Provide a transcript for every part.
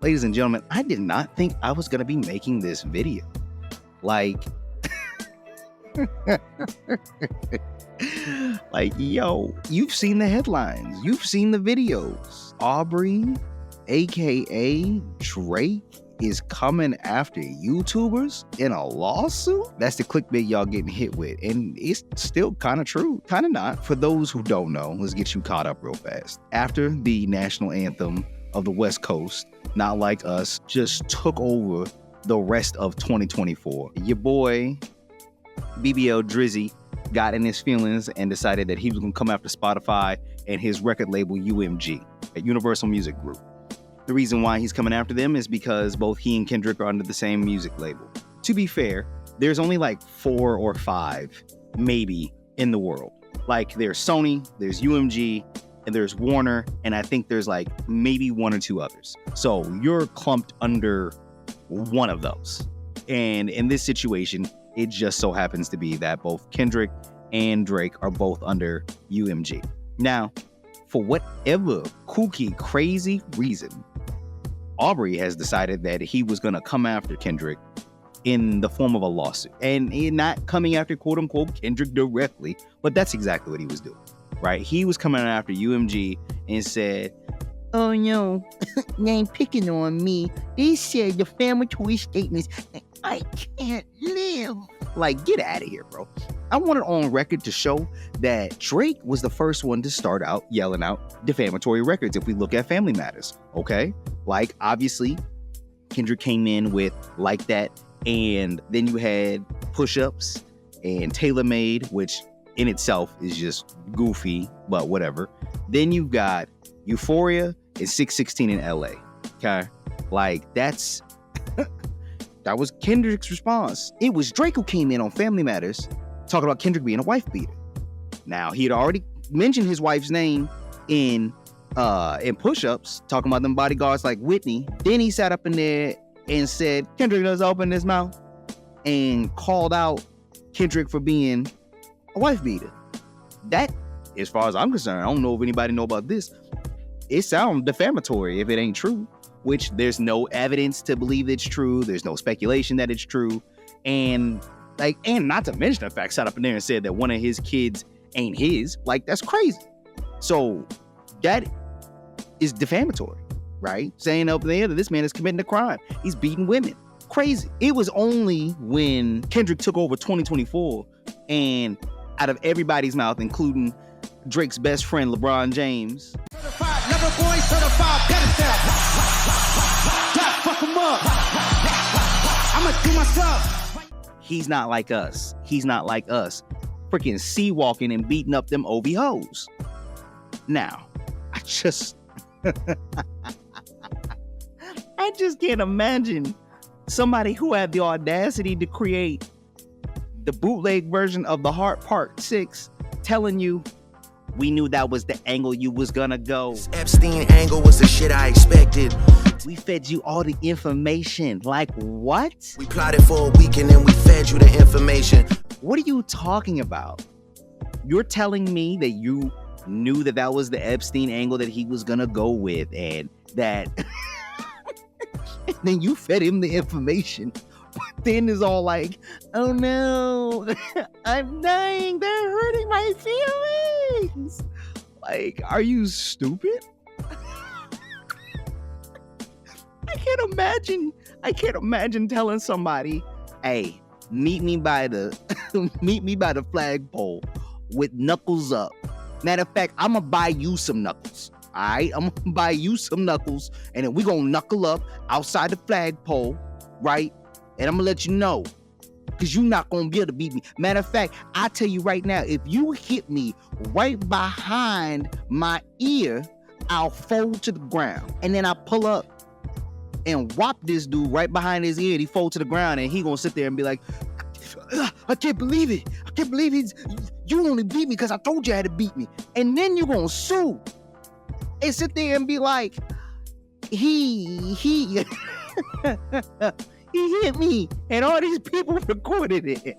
Ladies and gentlemen, I did not think I was going to be making this video. Like, yo, you've seen the headlines. You've seen the videos. Aubrey, aka Drake, is coming after YouTubers in a lawsuit? That's the clickbait y'all getting hit with. And it's still kind of true, kind of not. For those who don't know, let's get you caught up real fast. After the national anthem of the West Coast, Not Like Us, just took over the rest of 2024, your boy, BBL Drizzy, got in his feelings and decided that he was going to come after Spotify and his record label UMG, a Universal Music Group. The reason why he's coming after them is because both he and Kendrick are under the same music label. To be fair, there's only like 4 or 5, maybe, in the world. Like, there's Sony, there's UMG, and there's Warner, and I think there's like maybe 1 or 2 others. So you're clumped under one of those. And in this situation, it just so happens to be that both Kendrick and Drake are both under UMG. Now, for whatever kooky, crazy reason, Aubrey has decided that he was going to come after Kendrick in the form of a lawsuit. And not coming after, quote unquote, Kendrick directly, but that's exactly what he was doing, right? He was coming after UMG and said, "Oh no, they ain't picking on me. They said defamatory statements. I can't live." Like, get out of here, bro. I want it on record to show that Drake was the first one to start out yelling out defamatory records if we look at Family Matters, okay? Like, obviously, Kendrick came in with Like That, and then you had Push-Ups and Tailor Made, which in itself is just goofy, but whatever. Then you've got Euphoria and 616 in LA, okay? Like, that was Kendrick's response. It was Drake who came in on Family Matters talking about Kendrick being a wife beater. Now, he had already mentioned his wife's name in Push-Ups, talking about them bodyguards like Whitney. Then he sat up in there and said, Kendrick does open his mouth, and called out Kendrick for being a wife beater. That, as far as I'm concerned, I don't know if anybody know about this, it sounds defamatory if it ain't true. Which there's no evidence to believe it's true. There's no speculation that it's true. And not to mention the fact, sat up in there and said that one of his kids ain't his. Like, that's crazy. So that is defamatory, right? Saying up there that this man is committing a crime. He's beating women. Crazy. It was only when Kendrick took over 2024 and out of everybody's mouth, including Drake's best friend, LeBron James, certified, never boy, certified pedestal. Fuck him up. I'ma do myself. He's not like us. He's not like us. Freaking sea-walking and beating up them OV hoes. Now, I just can't imagine somebody who had the audacity to create the bootleg version of The Heart Part 6 telling you, we knew that was the angle you was gonna go. This Epstein angle was the shit I expected. We fed you all the information. Like, what? We plotted for a week and then we fed you the information. What are you talking about? You're telling me that you knew that that was the Epstein angle that he was gonna go with, and that and then you fed him the information. But then it's all like, oh no, I'm dying, they're hurting my feelings. Like, are you stupid? I can't imagine telling somebody, hey, meet me by the flagpole with knuckles up. Matter of fact, I'm gonna buy you some knuckles. All right, I'm gonna buy you some knuckles, and then we're gonna knuckle up outside the flagpole, right? And I'm gonna let you know, because you're not gonna be able to beat me. Matter of fact, I tell you right now, if you hit me right behind my ear, I'll fold to the ground. And then I pull up and whop this dude right behind his ear, and he fold to the ground, and he gonna sit there and be like, I can't believe it. I can't believe you only beat me because I told you I had to beat me. And then you're gonna sue and sit there and be like, he he hit me, and all these people recorded it.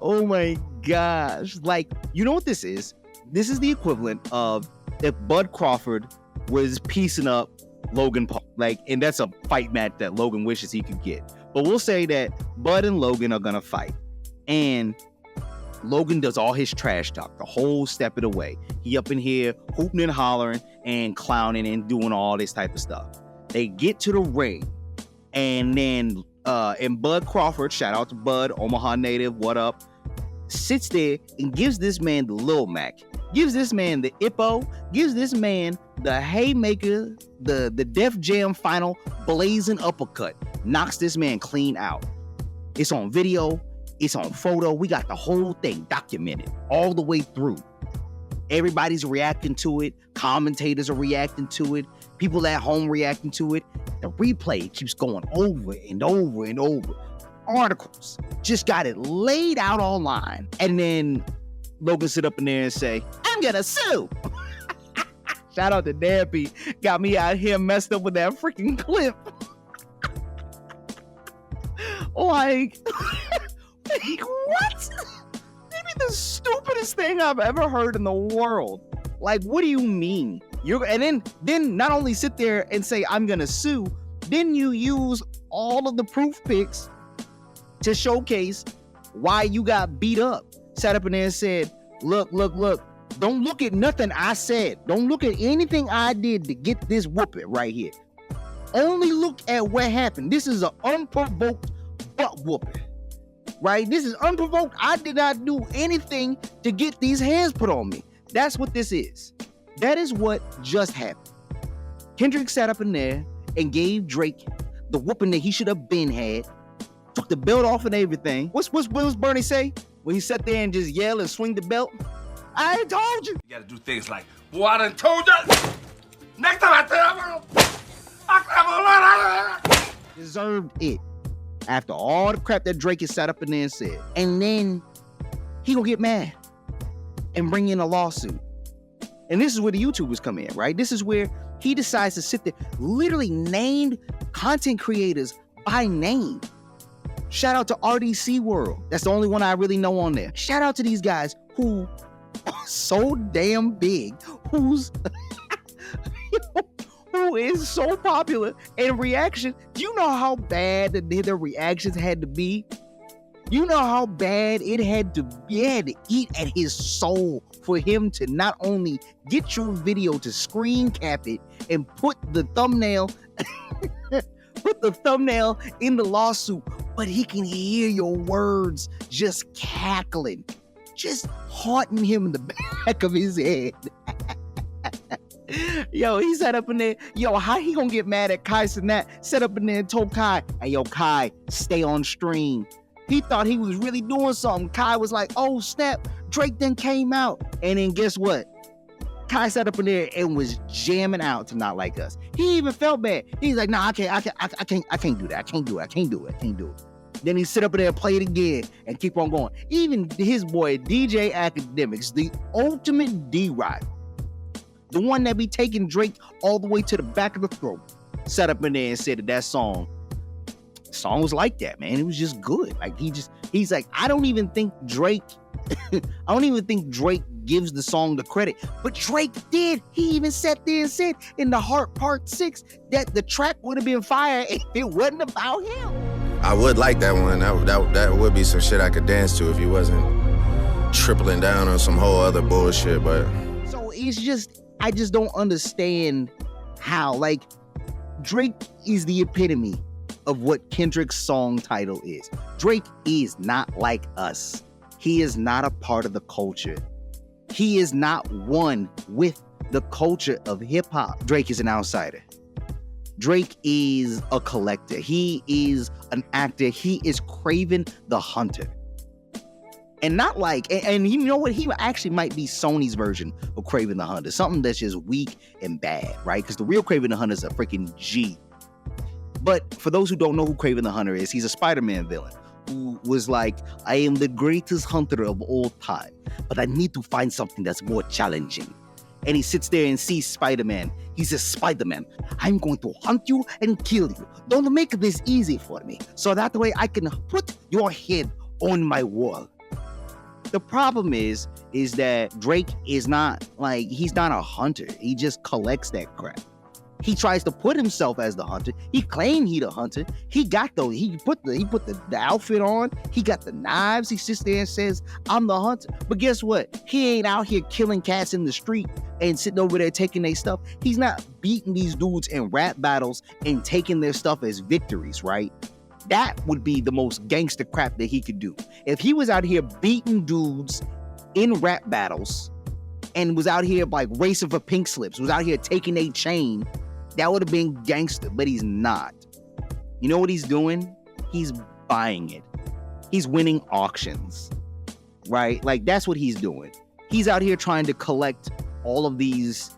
Oh my gosh. Like, you know what this is? This is the equivalent of if Bud Crawford was piecing up Logan Paul, like, and that's a fight match that Logan wishes he could get. But we'll say that Bud and Logan are gonna fight, and Logan does all his trash talk the whole step of the way. He up in here hooping and hollering and clowning and doing all this type of stuff. They get to the ring, and then and Bud Crawford, shout out to Bud, Omaha native, what up, sits there and gives this man the Lil Mac, gives this man the Ippo, gives this man the haymaker, the Def Jam final blazing uppercut, knocks this man clean out. It's on video, it's on photo, we got the whole thing documented all the way through. Everybody's reacting to it, commentators are reacting to it, people at home reacting to it. The replay keeps going over and over and over. Articles just got it laid out online. And then Logan sit up in there and say, I'm gonna sue. Shout out to Dampy. Got me out here messed up with that freaking clip. like what? Maybe the stupidest thing I've ever heard in the world. Like, what do you mean? And then not only sit there and say, I'm gonna sue, then you use all of the proof pics to showcase why you got beat up. Sat up in there and said, look, don't look at nothing I said. Don't look at anything I did to get this whooping right here. Only look at what happened. This is an unprovoked butt whooping, right? This is unprovoked. I did not do anything to get these hands put on me. That's what this is. That is what just happened. Kendrick sat up in there and gave Drake the whooping that he should have been had. Took the belt off and everything. What was Bernie say when he sat there and just yell and swing the belt? I ain't told you. You gotta do things like, boy, I done told you. Next time I tell you, deserved it. After all the crap that Drake has sat up in there and said. And then he gonna get mad and bring in a lawsuit. And this is where the YouTubers come in, right? This is where he decides to sit there, literally named content creators by name. Shout out to RDC World. That's the only one I really know on there. Shout out to these guys who are so damn big, who is so popular. And reaction, do you know how bad their reactions had to be? You know how bad it had to eat at his soul for him to not only get your video to screen cap it and put the thumbnail in the lawsuit, but he can hear your words just cackling, just haunting him in the back of his head. Yo, he sat up in there. Yo, how he gonna get mad at Kai Cenat? Sat up in there and told Kai, hey, yo, Kai, stay on stream. He thought he was really doing something. Kai was like, oh, snap, Drake then came out. And then guess what? Kai sat up in there and was jamming out to Not Like Us. He even felt bad. He's like, nah, I can't do that. I can't do it. Then he sit up in there and play it again and keep on going. Even his boy, DJ Academics, the ultimate D-Rock, the one that be taking Drake all the way to the back of the throat, sat up in there and said that song was like that, man. It was just good. Like he's like, I don't even think Drake gives the song the credit, but Drake did. He even sat there and said in The Heart Part 6 that the track would have been fire if it wasn't about him. I would like that one. That would be some shit I could dance to if he wasn't tripling down on some whole other bullshit, but... So it's just, I just don't understand how, like, Drake is the epitome of what Kendrick's song title is. Drake is not like us. He is not a part of the culture. He is not one with the culture of hip hop. Drake is an outsider. Drake is a collector. He is an actor. He is Kraven the Hunter. And not like, and you know what? He actually might be Sony's version of Kraven the Hunter. Something that's just weak and bad, right? Because the real Kraven the Hunter is a freaking G. But for those who don't know who Kraven the Hunter is, he's a Spider-Man villain who was like, I am the greatest hunter of all time, but I need to find something that's more challenging. And he sits there and sees Spider-Man. He says, Spider-Man, I'm going to hunt you and kill you. Don't make this easy for me, so that way I can put your head on my wall. The problem is that Drake is not like, he's not a hunter. He just collects that crap. He tries to put himself as the hunter. He claimed he the hunter. He got those. He put the outfit on. He got the knives. He sits there and says, "I'm the hunter." But guess what? He ain't out here killing cats in the street and sitting over there taking their stuff. He's not beating these dudes in rap battles and taking their stuff as victories, right? That would be the most gangster crap that he could do. If he was out here beating dudes in rap battles and was out here like racing for pink slips, was out here taking a chain, that would have been gangster, but he's not. You know what he's doing? He's buying it. He's winning auctions, right? Like, that's what he's doing. He's out here trying to collect all of these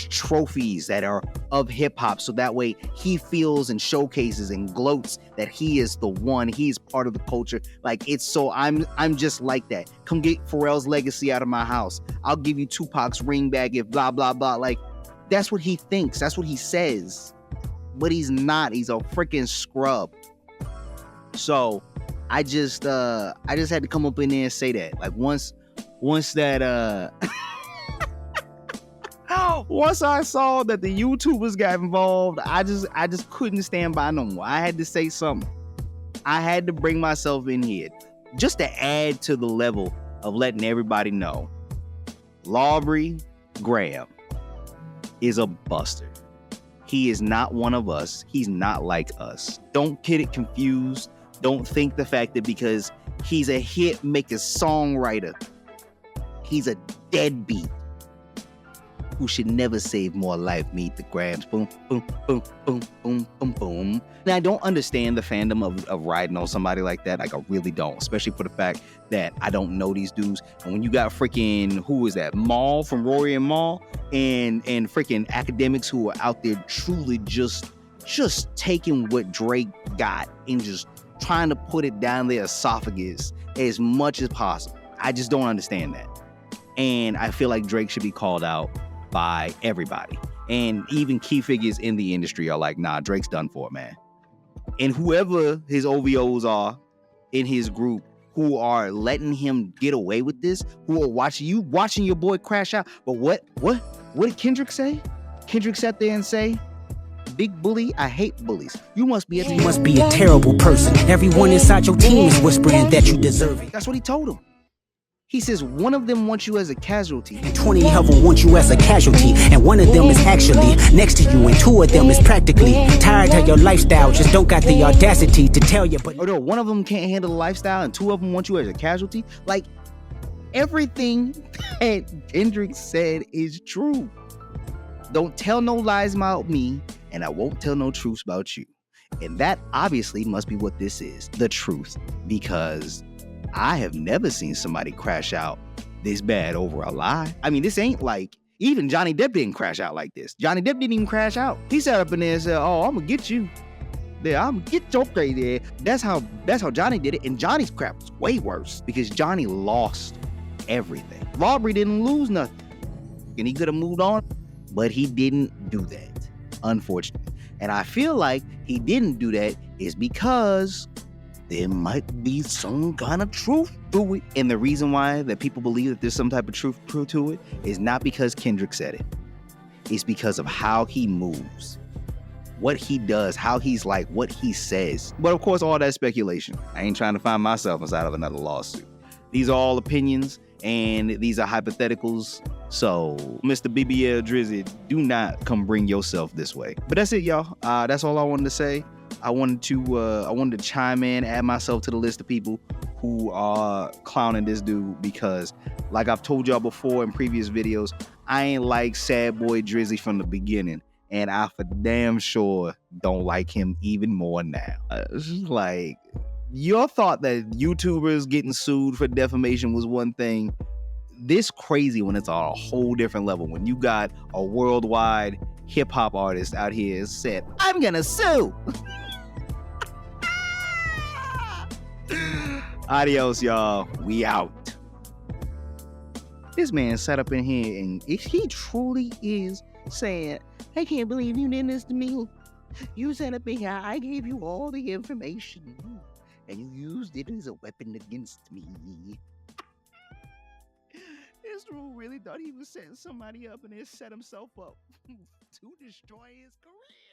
trophies that are of hip hop, so that way he feels and showcases and gloats that he is the one. He's part of the culture. Like, it's so I'm just like that. Come get Pharrell's legacy out of my house. I'll give you Tupac's ring bag if blah blah blah. Like, that's what he thinks. That's what he says. But he's not. He's a freaking scrub. So I just had to come up in there and say that. Like, once that once I saw that the YouTubers got involved, I just couldn't stand by no more. I had to say something. I had to bring myself in here just to add to the level of letting everybody know Aubrey Graham is a buster. He is not one of us. He's not like us. Don't get it confused. Don't think the fact that because he's a hit maker songwriter, he's a deadbeat who should never save more life. Meet the Grams. Boom, boom, boom, boom, boom, boom, boom. Now, I don't understand the fandom of riding on somebody like that. Like, I really don't, especially for the fact that I don't know these dudes. And when you got freaking, who is that? Maul from Rory and Maul, and freaking academics who are out there truly just taking what Drake got and just trying to put it down their esophagus as much as possible. I just don't understand that. And I feel like Drake should be called out by everybody. And even key figures in the industry are like, nah, Drake's done for, man. And whoever his OVOs are in his group who are letting him get away with this, who are watching your boy crash out. But what did Kendrick say? Kendrick sat there and say, "Big bully, I hate bullies. You must be a terrible person. Everyone inside your team is whispering that you deserve it." That's what he told him. He says one of them wants you as a casualty. And 20 of them want you as a casualty. And one of them is actually next to you. And 2 of them is practically tired of your lifestyle. Just don't got the audacity to tell you. But oh no, one of them can't handle the lifestyle and 2 of them want you as a casualty. Like, everything that Kendrick said is true. Don't tell no lies about me, and I won't tell no truths about you. And that obviously must be what this is, the truth. Because I have never seen somebody crash out this bad over a lie. I mean, this ain't like, even Johnny Depp didn't crash out like this. Johnny Depp didn't even crash out. He sat up in there and said, "Oh, I'm gonna get you. There, I'm gonna get your crazy." That's how Johnny did it. And Johnny's crap was way worse because Johnny lost everything. Aubrey didn't lose nothing. And he could have moved on, but he didn't do that, unfortunately. And I feel like he didn't do that is because there might be some kind of truth to it. And the reason why that people believe that there's some type of truth to it is not because Kendrick said it. It's because of how he moves, what he does, how he's like, what he says. But of course, all that speculation. I ain't trying to find myself inside of another lawsuit. These are all opinions and these are hypotheticals. So, Mr. BBL Drizzy, do not come bring yourself this way. But that's it, y'all. That's all I wanted to say. I wanted to chime in, add myself to the list of people who are clowning this dude because, like I've told y'all before in previous videos, I ain't like Sad Boy Drizzy from the beginning, and I for damn sure don't like him even more now. It's just like, your thought that YouTubers getting sued for defamation was one thing. This crazy when it's on a whole different level. When you got a worldwide hip hop artist out here said, "I'm gonna sue." Adios, y'all. We out. This man sat up in here and if he truly is saying, "I can't believe you did this to me. You sat up in here, I gave you all the information, and you used it as a weapon against me." Misrule really thought he was setting somebody up and then set himself up to destroy his career.